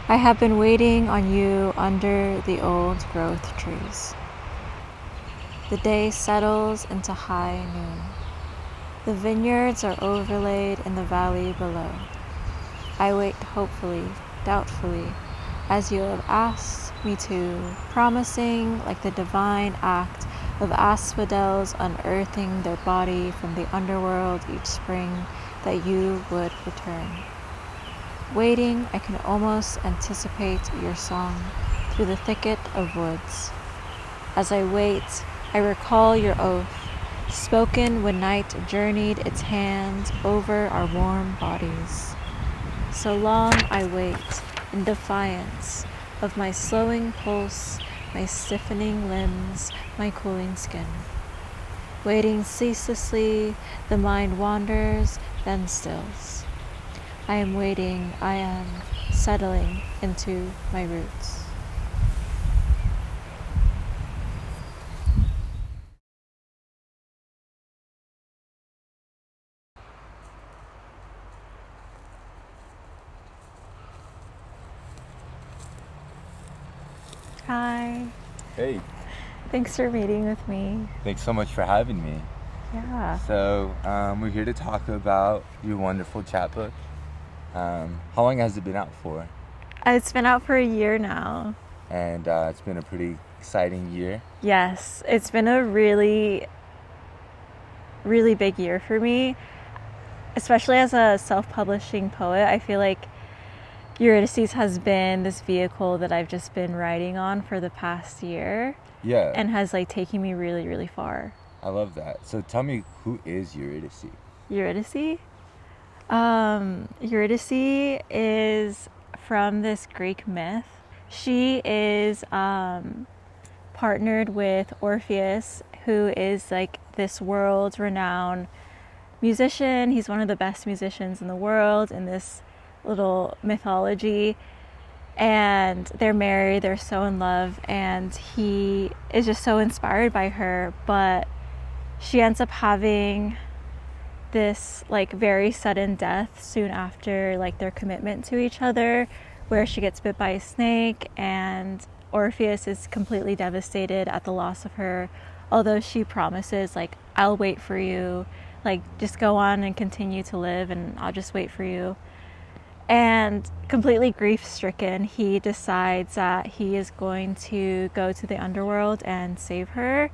I have been waiting on you under the old growth trees. The day settles into high noon. The vineyards are overlaid in the valley below. I wait hopefully, doubtfully, as you have asked me to, promising like the divine act of asphodels unearthing their body from the underworld each spring that you would return. Waiting, I can almost anticipate your song through the thicket of woods. As I wait, I recall your oath, spoken when night journeyed its hand over our warm bodies. So long I wait, in defiance of my slowing pulse, my stiffening limbs, my cooling skin. Waiting ceaselessly, the mind wanders, then stills. I am waiting, I am settling into my roots. Hi. Hey, Thanks for meeting with me. thanks so much for having me. Yeah. So, we're here to talk about your wonderful chapbook. How long has it been out for? It's been out for a year now. And it's been a pretty exciting year. Yes, it's been a really, really big year for me, especially as a self-publishing poet. I feel like Eurydice has been this vehicle that I've just been writing on for the past year. Yeah. And has like taken me really, really far. I love that. So tell me, who is Eurydice? Eurydice? Eurydice is from this Greek myth. She is partnered with Orpheus, who is like this world-renowned musician. He's one of the best musicians in the world in this little mythology. And they're married, they're so in love, and he is just so inspired by her, but she ends up having this like very sudden death soon after like their commitment to each other, where she gets bit by a snake, and Orpheus is completely devastated at the loss of her, although she promises like, I'll wait for you, like just go on and continue to live and I'll just wait for you. And completely grief-stricken, he decides that he is going to go to the underworld and save her.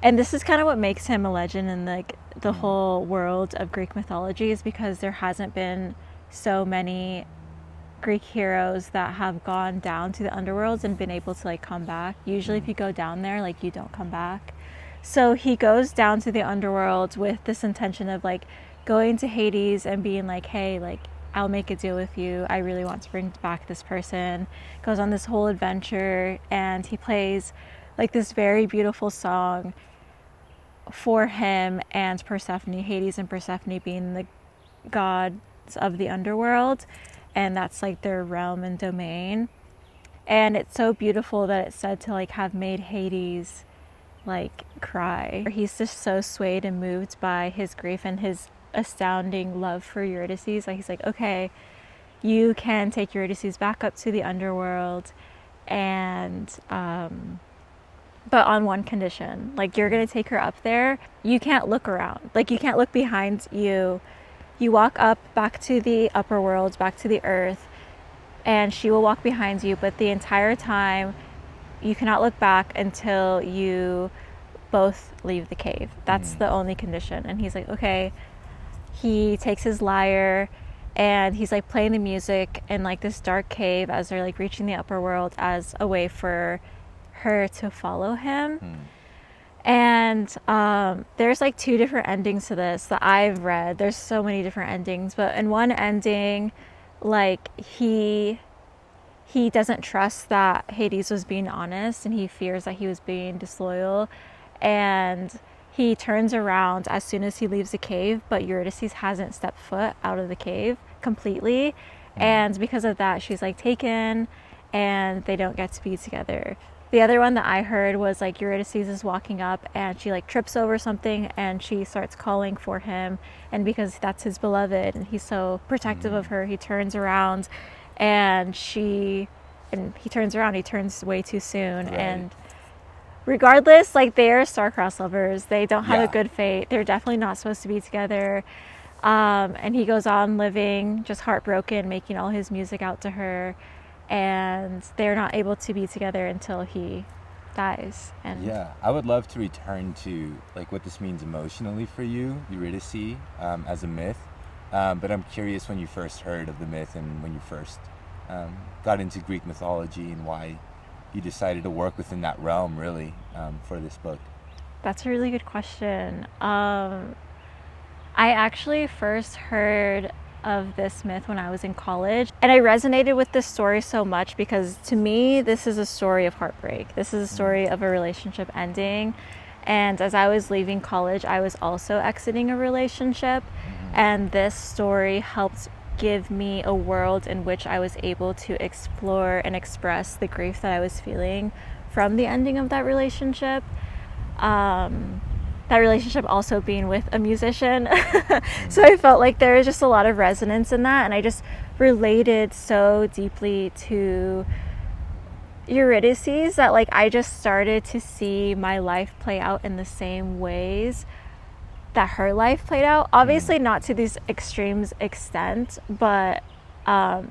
And this is kind of what makes him a legend in like the whole world of Greek mythology, is because there hasn't been so many Greek heroes that have gone down to the underworld and been able to like come back. Usually if you go down there, like you don't come back. So he goes down to the underworld with this intention of like going to Hades and being like, hey, like I'll make a deal with you. I really want to bring back this person. Goes on this whole adventure, and he plays like this very beautiful song for him and Persephone, Hades and Persephone being the gods of the underworld, and that's like their realm and domain. And it's so beautiful that it's said to like have made Hades like cry. He's just so swayed and moved by his grief and his astounding love for Eurydice. Like he's like, okay, you can take Eurydice back up to the underworld, and but on one condition. Like, you're gonna take her up there, you can't look around, like you can't look behind you. You walk up back to the upper world, back to the earth, and she will walk behind you, but the entire time you cannot look back until you both leave the cave. That's the only condition. And he's like, okay. He takes his lyre and he's like playing the music in like this dark cave as they're like reaching the upper world, as a way for her to follow him. And there's like two different endings to this that I've read. There's so many different endings, but in one ending, like he doesn't trust that Hades was being honest, and he fears that he was being disloyal, and he turns around as soon as he leaves the cave, but Eurydice hasn't stepped foot out of the cave completely. And because of that, she's like taken, and they don't get to be together. The other one that I heard was like Eurydice is walking up and she like trips over something and she starts calling for him, and because that's his beloved and he's so protective of her, he turns around and he turns around, he turns way too soon. Right. And regardless, like, they're star-crossed lovers. They don't have Yeah. a good fate. They're definitely not supposed to be together. And he goes on living just heartbroken, making all his music out to her, and they're not able to be together until he dies. And Yeah, I would love to return to like what this means emotionally for you, Eurydice, as a myth. But I'm curious when you first heard of the myth and when you first got into Greek mythology and why you decided to work within that realm, really, for this book. that's a really good question. I actually first heard of this myth when I was in college, and I resonated with this story so much because to me, this is a story of heartbreak. This is a story of a relationship ending. And as I was leaving college, I was also exiting a relationship, and this story helped give me a world in which I was able to explore and express the grief that I was feeling from the ending of that relationship. That relationship also being with a musician. So I felt like there was just a lot of resonance in that, and I just related so deeply to Eurydice that, like, I just started to see my life play out in the same ways that her life played out. Obviously not to these extremes extent, but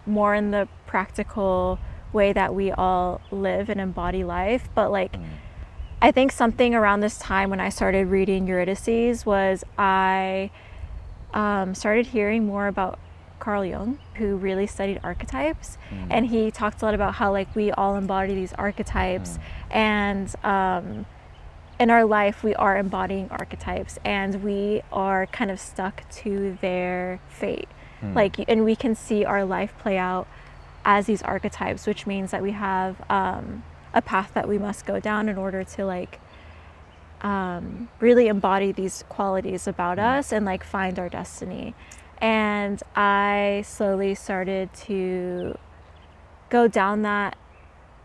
more in the practical way that we all live and embody life. But like, I think something around this time when I started reading Eurydice was I started hearing more about Carl Jung, who really studied archetypes. And he talked a lot about how, like, we all embody these archetypes, and in our life we are embodying archetypes, and we are kind of stuck to their fate. Like, and we can see our life play out as these archetypes, which means that we have a path that we must go down in order to, like, really embody these qualities about us and, like, find our destiny. And I slowly started to go down that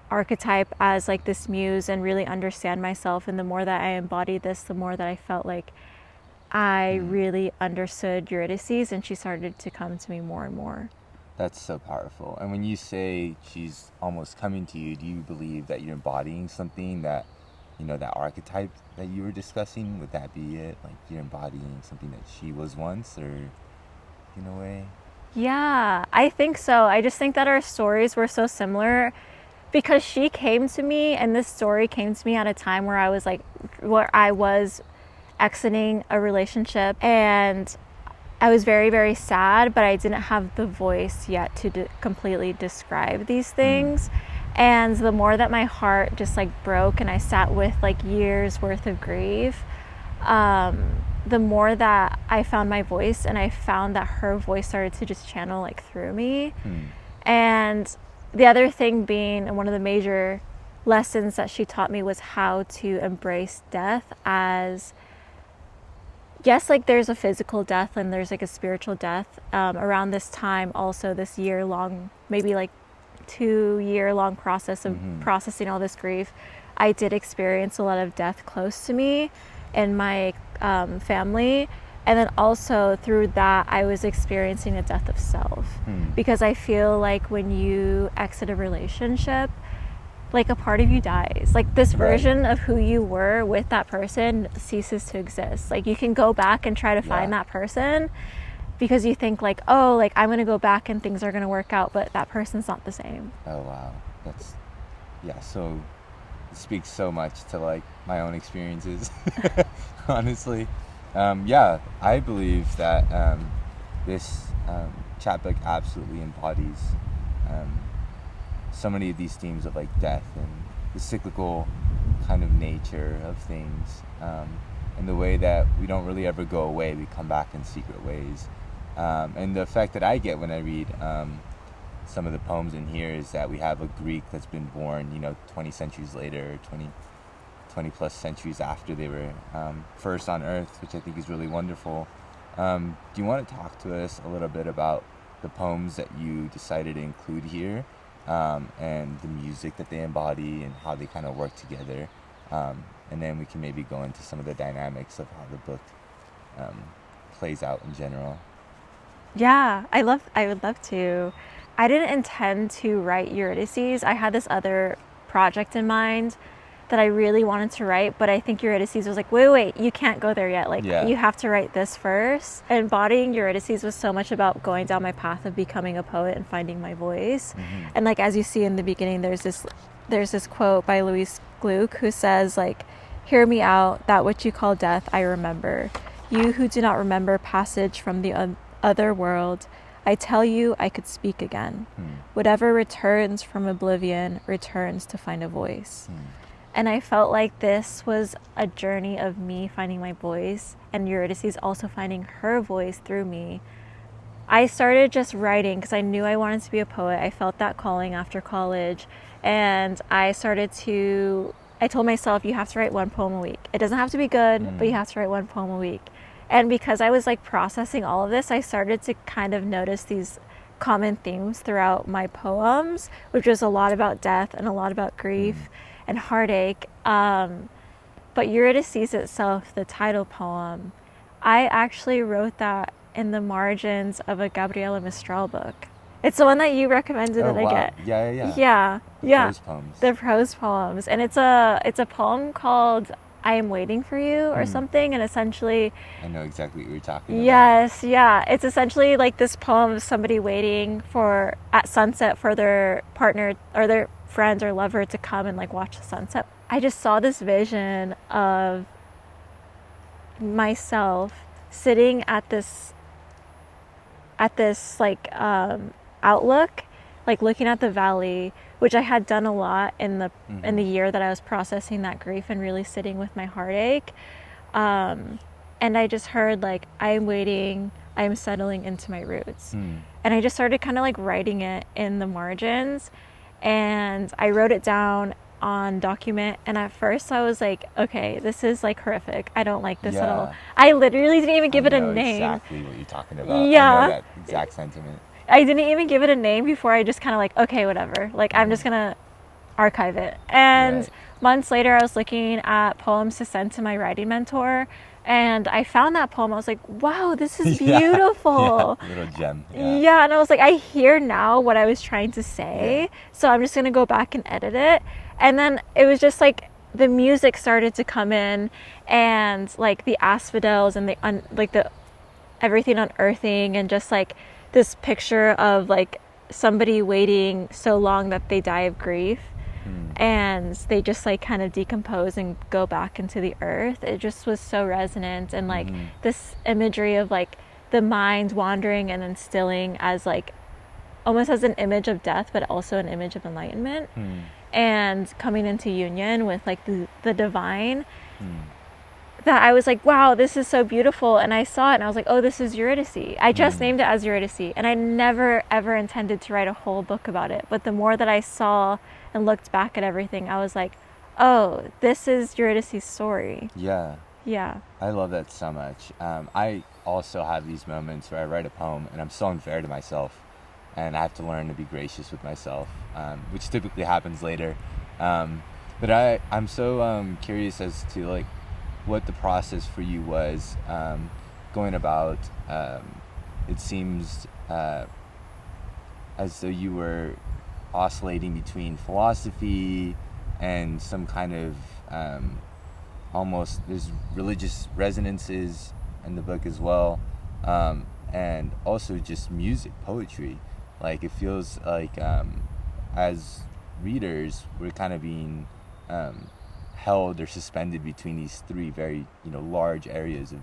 archetype as, like, this muse and really understand myself. And the more that I embodied this, the more that I felt like I really understood Eurydice, and she started to come to me more and more. That's so powerful. And when you say she's almost coming to you, do you believe that you're embodying something that, you know, that archetype that you were discussing? Would that be it? Like, you're embodying something that she was once, or in a way? Yeah, I think so. I just think that our stories were so similar because she came to me, and this story came to me at a time where I was exiting a relationship, and I was very, very sad, but I didn't have the voice yet to completely describe these things. And the more that my heart just, like, broke and I sat with, like, years worth of grief, the more that I found my voice, and I found that her voice started to just channel, like, through me. And the other thing being, and one of the major lessons that she taught me, was how to embrace death as, yes, like, there's a physical death and there's, like, a spiritual death. Around this time also, this year-long, maybe like 2-year-long process of processing all this grief, I did experience a lot of death close to me in my family. And then also through that, I was experiencing a death of self. Because I feel like when you exit a relationship, like, a part of you dies. Like, this version of who you were with that person ceases to exist. Like, you can go back and try to find that person because you think, like, oh, like, I'm going to go back and things are going to work out, but that person's not the same. Oh, wow. So it speaks so much to, like, my own experiences, honestly. I believe that this chapbook absolutely embodies so many of these themes of, like, death and the cyclical kind of nature of things, and the way that we don't really ever go away, we come back in secret ways. And the effect that I get when I read some of the poems in here is that we have a Greek that's been born, 20 centuries later, 20 plus centuries after they were first on Earth, which I think is really wonderful. Do you want to talk to us a little bit about the poems that you decided to include here, and the music that they embody and how they kind of work together? And then we can maybe go into some of the dynamics of how the book plays out in general. Yeah, I would love to. I didn't intend to write Eurydice. I had this other project in mind that I really wanted to write, but I think Eurydice was like, wait, you can't go there yet. Like, Yeah. you have to write this first. Embodying Eurydice was so much about going down my path of becoming a poet and finding my voice. And like, as you see in the beginning, there's this quote by Luis Gluck who says, like, hear me out, that which you call death, I remember. You who do not remember passage from the other world, I tell you I could speak again. Whatever returns from oblivion returns to find a voice. And I felt like this was a journey of me finding my voice and Eurydice also finding her voice through me. I started just writing because I knew I wanted to be a poet. I felt that calling after college. And I told myself, you have to write one poem a week. It doesn't have to be good, but you have to write one poem a week. And because I was like processing all of this, I started to kind of notice these common themes throughout my poems, which was a lot about death and a lot about grief and heartache. But Eurydice itself, the title poem, I actually wrote that in the margins of a Gabriela Mistral book. It's the one that you recommended that wow. I get. Yeah. Prose poems. The prose poems. And it's a poem called I Am Waiting for You or something, and essentially I know exactly what you're talking about. Yes, yeah. It's essentially like this poem of somebody waiting at sunset for their partner or their friend or lover to come and like watch the sunset. I just saw this vision of myself sitting at this like outlook, like looking at the valley, which I had done a lot in the year that I was processing that grief and really sitting with my heartache. And I just heard like, I am waiting, I am settling into my roots. And I just started kind of like writing it in the margins, and I wrote it down on document. And at first I was like, okay, this is like horrific. I don't like this at all. I literally didn't even give it a name. Exactly what you're talking about. Yeah. I know that exact sentiment. I didn't even give it a name before. I just kind of like, okay, whatever. Like, I'm just going to archive it. And months later, I was looking at poems to send to my writing mentor, and I found that poem. I was like, wow, this is beautiful. Little gem. Yeah, and I was like, I hear now what I was trying to say. So I'm just going to go back and edit it. And then it was just like the music started to come in, and like the asphodels and the everything unearthing, and just like this picture of like somebody waiting so long that they die of grief and they just like kind of decompose and go back into the earth. It just was so resonant, and like this imagery of like the mind wandering and then stilling as like almost as an image of death, but also an image of enlightenment and coming into union with like the divine. That I was like, wow, this is so beautiful. And I saw it and I was like, oh, this is Eurydice. I just named it as Eurydice, and I never ever intended to write a whole book about it. But the more that I saw and looked back at everything, I was like, oh, this is Eurydice's story. Yeah. I love that so much. I also have these moments where I write a poem and I'm so unfair to myself, and I have to learn to be gracious with myself, which typically happens later. But I'm so curious as to like what the process for you was going about. It seems as though you were oscillating between philosophy and some kind of almost, there's religious resonances in the book as well, and also just music, poetry. Like it feels like as readers we're kind of being held or suspended between these three very large areas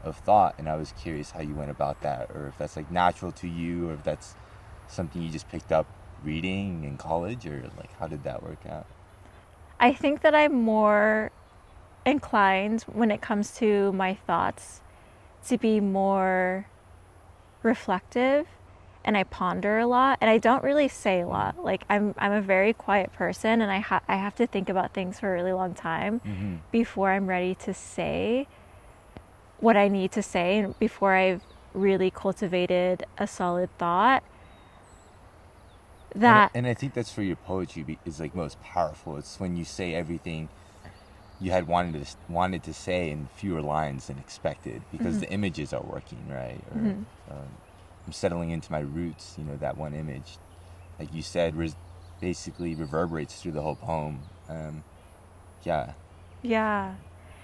of thought. And I was curious how you went about that, or if that's like natural to you, or if that's something you just picked up reading in college, or like how did that work out? I think that I'm more inclined when it comes to my thoughts to be more reflective, and I ponder a lot, and I don't really say a lot. Like I'm a very quiet person, and I have to think about things for a really long time before I'm ready to say what I need to say, and before I've really cultivated a solid thought. And I think that's where your poetry is like most powerful. It's when you say everything you had wanted to say in fewer lines than expected, because the images are working, right? Or I'm settling into my roots. That one image, like you said, basically reverberates through the whole poem. Yeah. Yeah.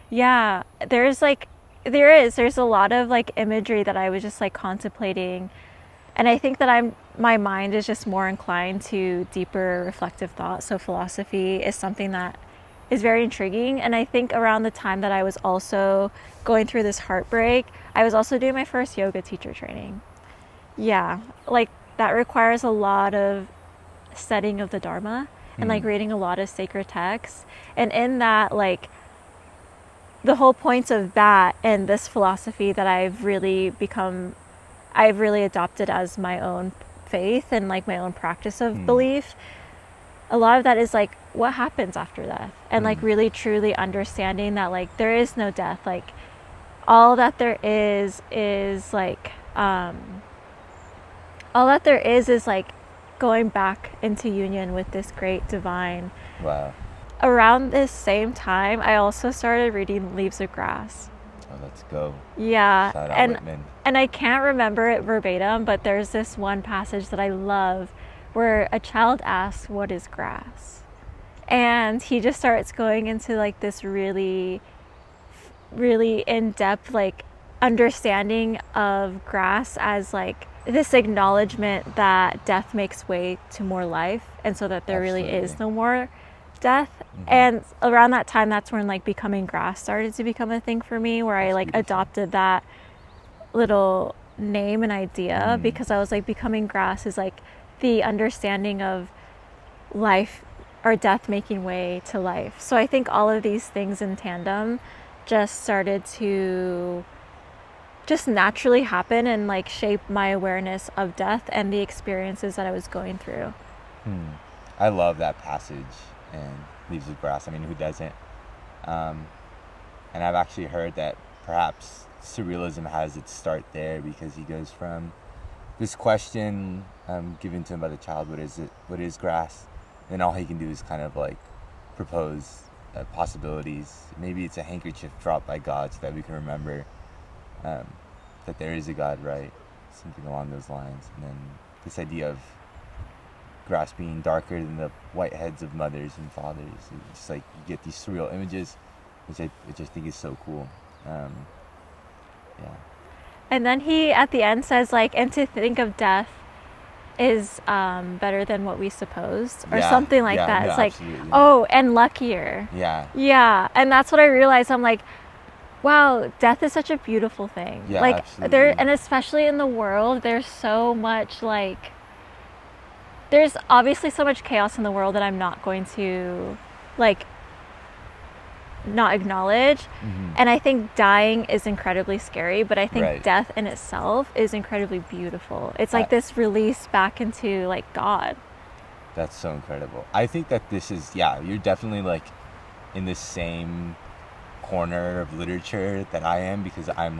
Yeah. There's a lot of like imagery that I was just like contemplating. And I think that my mind is just more inclined to deeper reflective thought. So philosophy is something that is very intriguing. And I think around the time that I was also going through this heartbreak, I was also doing my first yoga teacher training. Yeah. Like that requires a lot of studying of the Dharma and like reading a lot of sacred texts. And in that, like the whole points of that and this philosophy that I've really adopted as my own faith and like my own practice of belief. A lot of that is like what happens after death, and like really truly understanding that like there is no death. Like all that there is like going back into union with this great divine. Wow. Around this same time, I also started reading Leaves of Grass. Oh, let's go. Yeah. Shout out Whitman. And I can't remember it verbatim, but there's this one passage that I love where a child asks, "What is grass?" And he just starts going into like this really, really in-depth like understanding of grass as like this acknowledgement that death makes way to more life, and so that there really is no more death. And around that time, that's when like becoming grass started to become a thing for me, where I like adopted that little name and idea, because I was like, becoming grass is like the understanding of life or death making way to life. So I think all of these things in tandem just started to just naturally happen and like shape my awareness of death and the experiences that I was going through. I love that passage and Leaves of Grass. I mean, who doesn't? And I've actually heard that perhaps surrealism has its start there, because he goes from this question given to him by the child, what is grass? And all he can do is kind of like propose possibilities. Maybe it's a handkerchief dropped by God so that we can remember that there is a God, right? Something along those lines. And then this idea of grass being darker than the white heads of mothers and fathers. It's just like you get these surreal images, which I just think is so cool. Yeah. And then he at the end says like, and to think of death is better than what we supposed, or something like that. It's like, absolutely. Oh, and luckier. Yeah. And that's what I realized. I'm like, wow, death is such a beautiful thing. Yeah, like absolutely. And especially in the world, there's so much like, there's obviously so much chaos in the world that I'm not going to like not acknowledge. And I think dying is incredibly scary, but I think death in itself is incredibly beautiful. It's like this release back into like God. That's so incredible. I think that this is, you're definitely like in the same corner of literature that I am, because I'm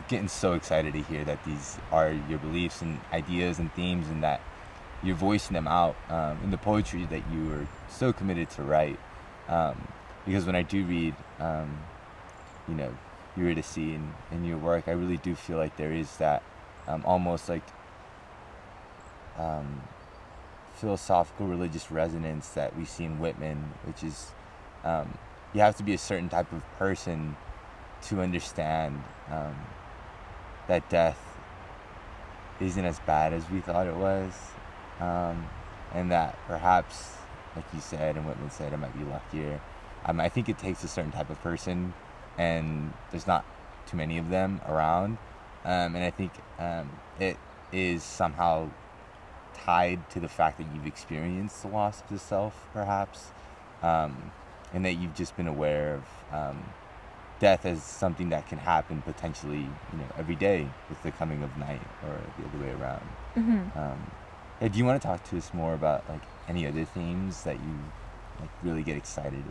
getting so excited to hear that these are your beliefs and ideas and themes, and that you're voicing them out in the poetry that you were so committed to write. Because when I do read, Eurydice in your work, I really do feel like there is that almost like philosophical religious resonance that we see in Whitman, which is you have to be a certain type of person to understand that death isn't as bad as we thought it was. And that perhaps, like you said and Whitman said, it might be luckier. I think it takes a certain type of person, and there's not too many of them around. And I think it is somehow tied to the fact that you've experienced the loss of the self, perhaps, and that you've just been aware of death as something that can happen potentially, every day with the coming of night, or the other way around. Do you want to talk to us more about like any other themes that you like really get excited,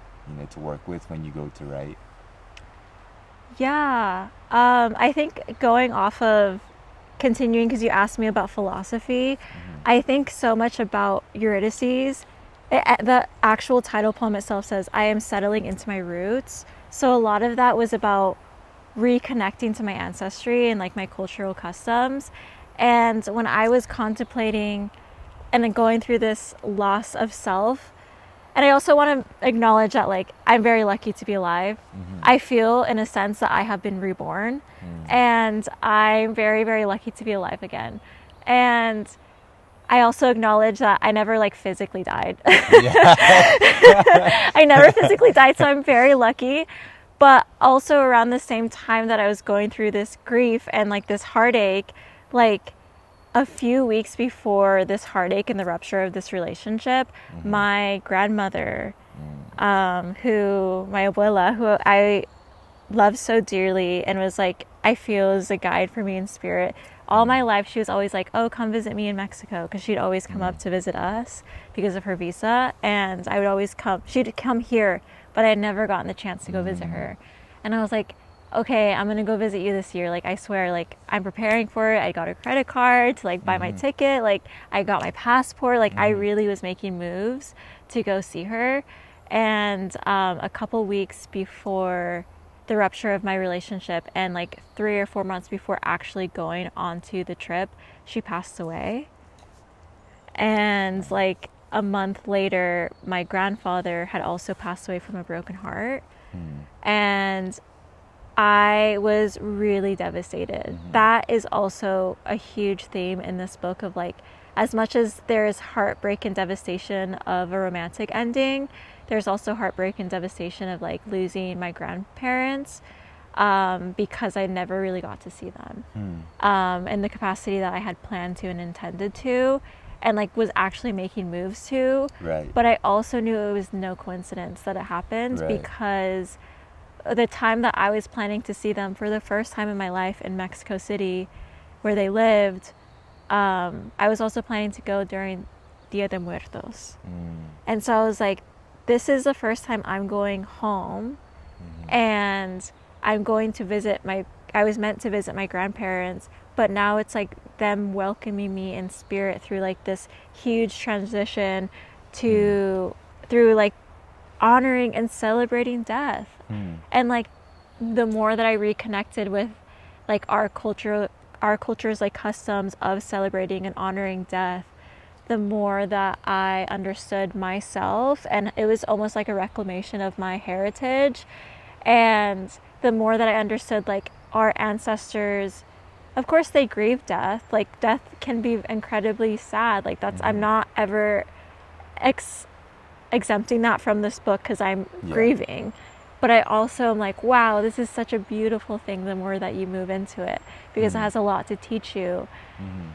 to work with when you go to write? Yeah, I think going off of continuing, because you asked me about philosophy, I think so much about Eurydice. The actual title poem itself says, "I am settling into my roots." So a lot of that was about reconnecting to my ancestry and like my cultural customs. And when I was contemplating and going through this loss of self, and I also want to acknowledge that, like, I'm very lucky to be alive. I feel, in a sense, that I have been reborn, and I'm very, very lucky to be alive again. And I also acknowledge that I never, like, physically died. I never physically died, so I'm very lucky. But also around the same time that I was going through this grief and, like, this heartache, like, a few weeks before this heartache and the rupture of this relationship, my grandmother, who, my abuela, who I love so dearly and was, like, I feel is a guide for me in spirit. All my life, she was always like, oh, come visit me in Mexico, because she'd always come up to visit us because of her visa. And I would always come, she'd come here, but I had never gotten the chance to go visit her. And I was like, okay, I'm going to go visit you this year. Like, I swear, like, I'm preparing for it. I got a credit card to, like, buy my ticket. Like, I got my passport. Like, I really was making moves to go see her. And a couple weeks before the rupture of my relationship, and like 3 or 4 months before actually going onto the trip, she passed away. And like a month later, my grandfather had also passed away from a broken heart. And I was really devastated. That is also a huge theme in this book of, like, as much as there is heartbreak and devastation of a romantic ending, there's also heartbreak and devastation of, like, losing my grandparents, because I never really got to see them in the capacity that I had planned to and intended to, and, like, was actually making moves to. Right. But I also knew it was no coincidence that it happened, because the time that I was planning to see them for the first time in my life in Mexico City, where they lived, I was also planning to go during Dia de Muertos. And so I was like, this is the first time I'm going home, and I'm going to visit I was meant to visit my grandparents, but now it's like them welcoming me in spirit through, like, this huge transition to, through, like, honoring and celebrating death. And, like, the more that I reconnected with, like, our culture's, like, customs of celebrating and honoring death, the more that I understood myself, and it was almost like a reclamation of my heritage. And the more that I understood, like, our ancestors, of course they grieve death. Like, death can be incredibly sad. Like, that's, I'm not ever exempting that from this book, because I'm grieving. But I also am like, wow, this is such a beautiful thing the more that you move into it, because it has a lot to teach you.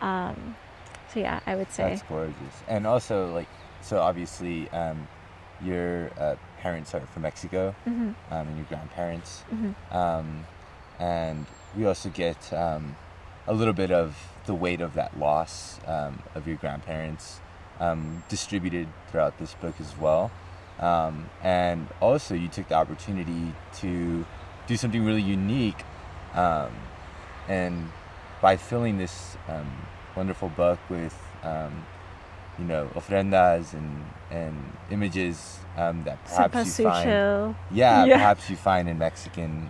So yeah, I would say. That's gorgeous. And also, like, so obviously your parents are from Mexico, and your grandparents. And we also get a little bit of the weight of that loss of your grandparents distributed throughout this book as well. And also you took the opportunity to do something really unique, and by filling this wonderful book with ofrendas and images that perhaps you find perhaps you find in Mexican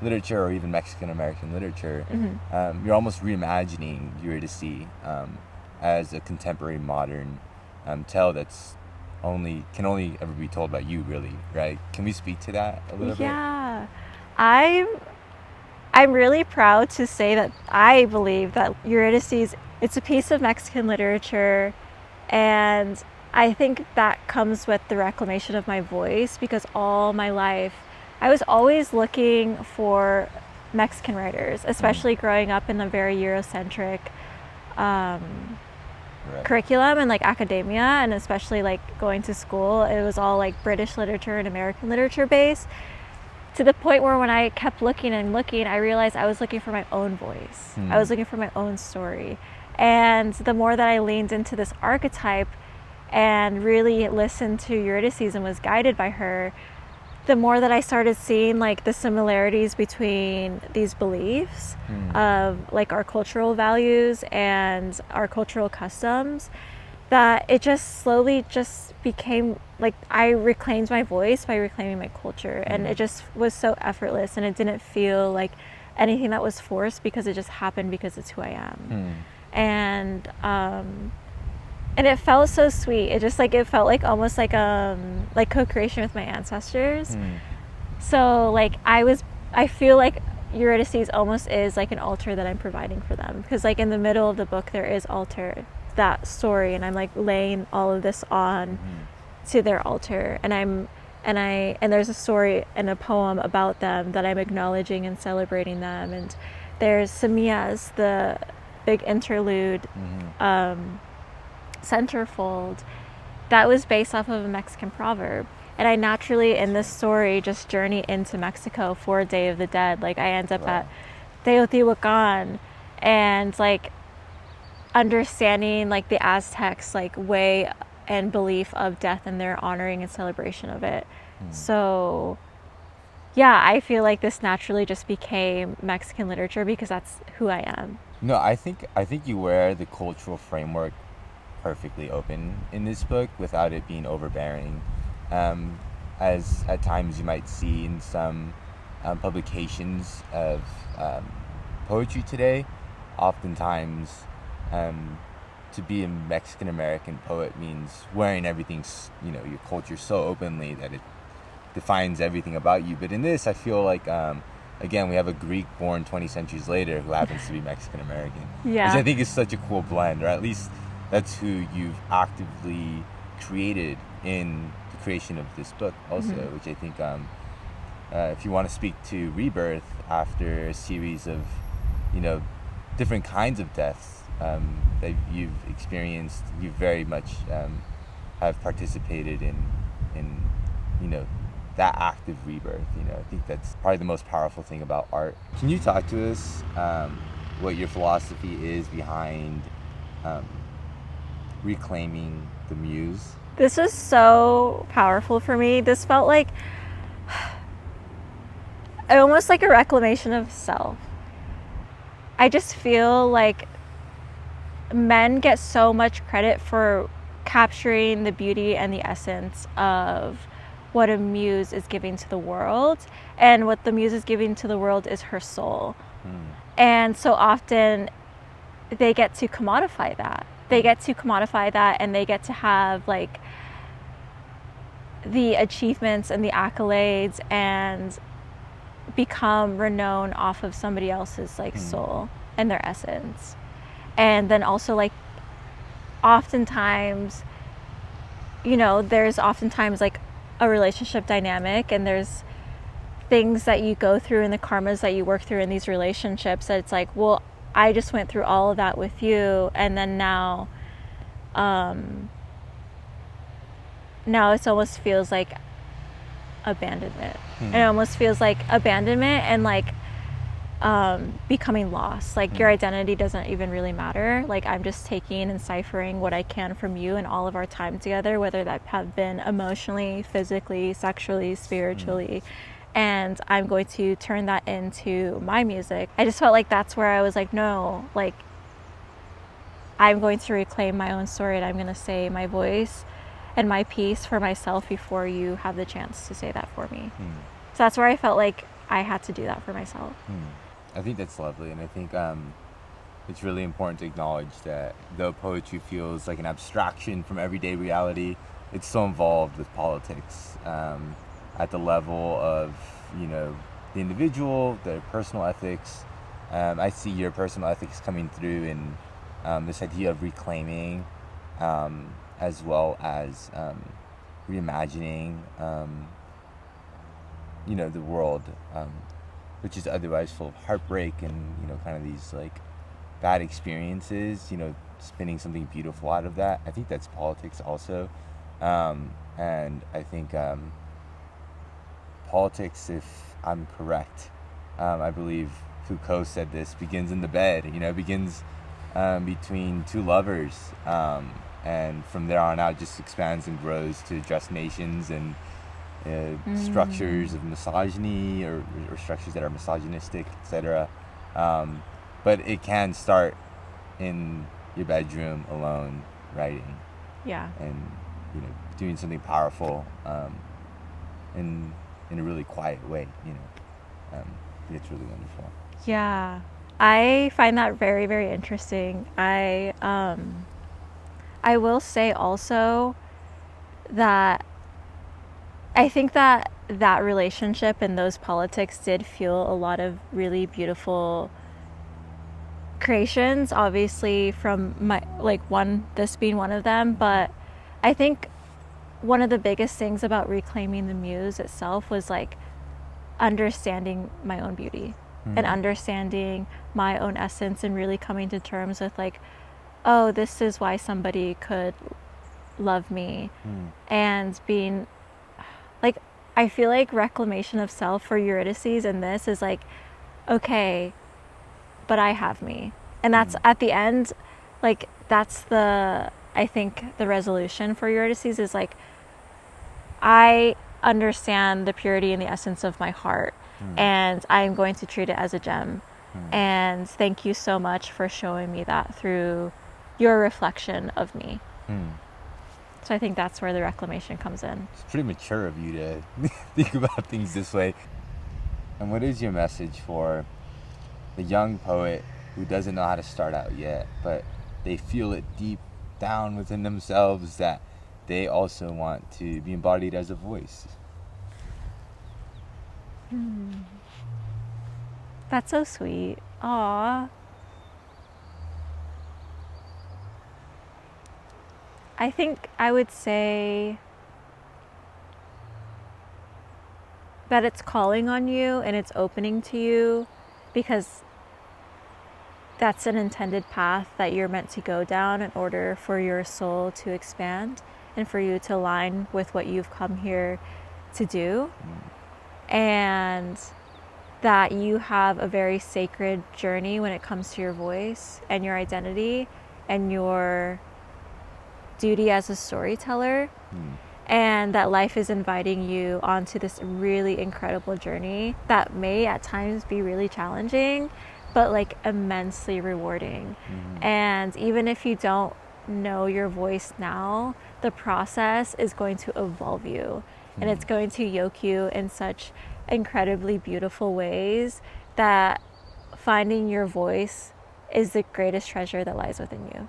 literature, or even Mexican American literature. You're almost reimagining Eurydice as a contemporary modern tale that's can only ever be told by you, really, right? Can we speak to that a little bit? Yeah, I'm really proud to say that I believe that Eurydice, it's a piece of Mexican literature, and I think that comes with the reclamation of my voice, because all my life I was always looking for Mexican writers, especially growing up in a very Eurocentric curriculum and, like, academia, and especially, like, going to school, it was all, like, British literature and American literature based, to the point where when I kept looking and looking, I realized I was looking for my own voice. I was looking for my own story. And the more that I leaned into this archetype and really listened to Eurydice and was guided by her, the more that I started seeing, like, the similarities between these beliefs of, like, our cultural values and our cultural customs, that it just slowly just became, like, I reclaimed my voice by reclaiming my culture. And it just was so effortless, and it didn't feel like anything that was forced, because it just happened because it's who I am. And it felt so sweet. It just like, it felt like almost like co-creation with my ancestors. So like I feel like Eurydice almost is like an altar that I'm providing for them, because like in the middle of the book there is altar, that story, and I'm like laying all of this on to their altar, and there's a story and a poem about them that I'm acknowledging and celebrating them. And there's Semillas, the big interlude centerfold, that was based off of a Mexican proverb. And I naturally, in this story, just journey into Mexico for Day of the Dead. Like, I end up at Teotihuacan, and like understanding like the Aztecs like way and belief of death and their honoring and celebration of it. So yeah, I feel like this naturally just became Mexican literature because that's who I am. No, I think you wear the cultural framework perfectly open in this book without it being overbearing. As at times you might see in some publications of poetry today, oftentimes to be a Mexican American poet means wearing everything, your culture so openly that it defines everything about you. But in this, I feel like again, we have a Greek born 20 centuries later who happens to be Mexican American, which I think is such a cool blend, or at least that's who you've actively created in the creation of this book also, which I think if you want to speak to rebirth after a series of different kinds of deaths that you've experienced, you very much have participated in that act of rebirth. I think that's probably the most powerful thing about art. Can you talk to us what your philosophy is behind reclaiming the muse? This was so powerful for me. This felt like almost like a reclamation of self. I just feel like men get so much credit for capturing the beauty and the essence of what a muse is giving to the world, and what the muse is giving to the world is her soul. And so often they get to commodify that. And they get to have like the achievements and the accolades and become renowned off of somebody else's like soul and their essence. And then also like oftentimes, there's oftentimes like a relationship dynamic, and there's things that you go through and the karmas that you work through in these relationships that it's like, well, I just went through all of that with you, and then now it almost feels like abandonment. It almost feels like abandonment and like becoming lost. Like your identity doesn't even really matter. Like, I'm just taking and ciphering what I can from you and all of our time together, whether that have been emotionally, physically, sexually, spiritually. And I'm going to turn that into my music. I just felt like that's where I was like, no, like I'm going to reclaim my own story, and I'm going to say my voice and my piece for myself before you have the chance to say that for me. So that's where I felt like I had to do that for myself. I think that's lovely, and I think it's really important to acknowledge that though poetry feels like an abstraction from everyday reality, it's so involved with politics at the level of the individual, their personal ethics. I see your personal ethics coming through in this idea of reclaiming, as well as reimagining the world, which is otherwise full of heartbreak and kind of these like bad experiences, spinning something beautiful out of that. I think that's politics also, and I think politics, if I'm correct, I believe Foucault said this, begins in the bed. Begins between two lovers, and from there on out just expands and grows to address nations and structures of misogyny or structures that are misogynistic, etc. But it can start in your bedroom alone, writing. Yeah. And doing something powerful in a really quiet way. It's really wonderful. Yeah. I find that very, very interesting. I will say also that I think that that relationship and those politics did fuel a lot of really beautiful creations, obviously from my like one this being one of them, but I think one of the biggest things about reclaiming the muse itself was like understanding my own beauty and understanding my own essence and really coming to terms with like, oh, this is why somebody could love me. And being like, I feel like reclamation of self for Eurydice in this is like, okay, but I have me. And that's at the end, like, that's the, I think the resolution for Eurydice is like, I understand the purity and the essence of my heart, and I'm going to treat it as a gem. And thank you so much for showing me that through your reflection of me. So I think that's where the reclamation comes in. It's pretty mature of you to think about things this way. And what is your message for the young poet who doesn't know how to start out yet, but they feel it deep down within themselves that they also want to be embodied as a voice? That's so sweet. Aww. I think I would say that it's calling on you and it's opening to you because that's an intended path that you're meant to go down in order for your soul to expand and for you to align with what you've come here to do. And that you have a very sacred journey when it comes to your voice and your identity and your duty as a storyteller. And that life is inviting you onto this really incredible journey that may at times be really challenging, but like immensely rewarding. And even if you don't know your voice now, the process is going to evolve you and it's going to yoke you in such incredibly beautiful ways that finding your voice is the greatest treasure that lies within you.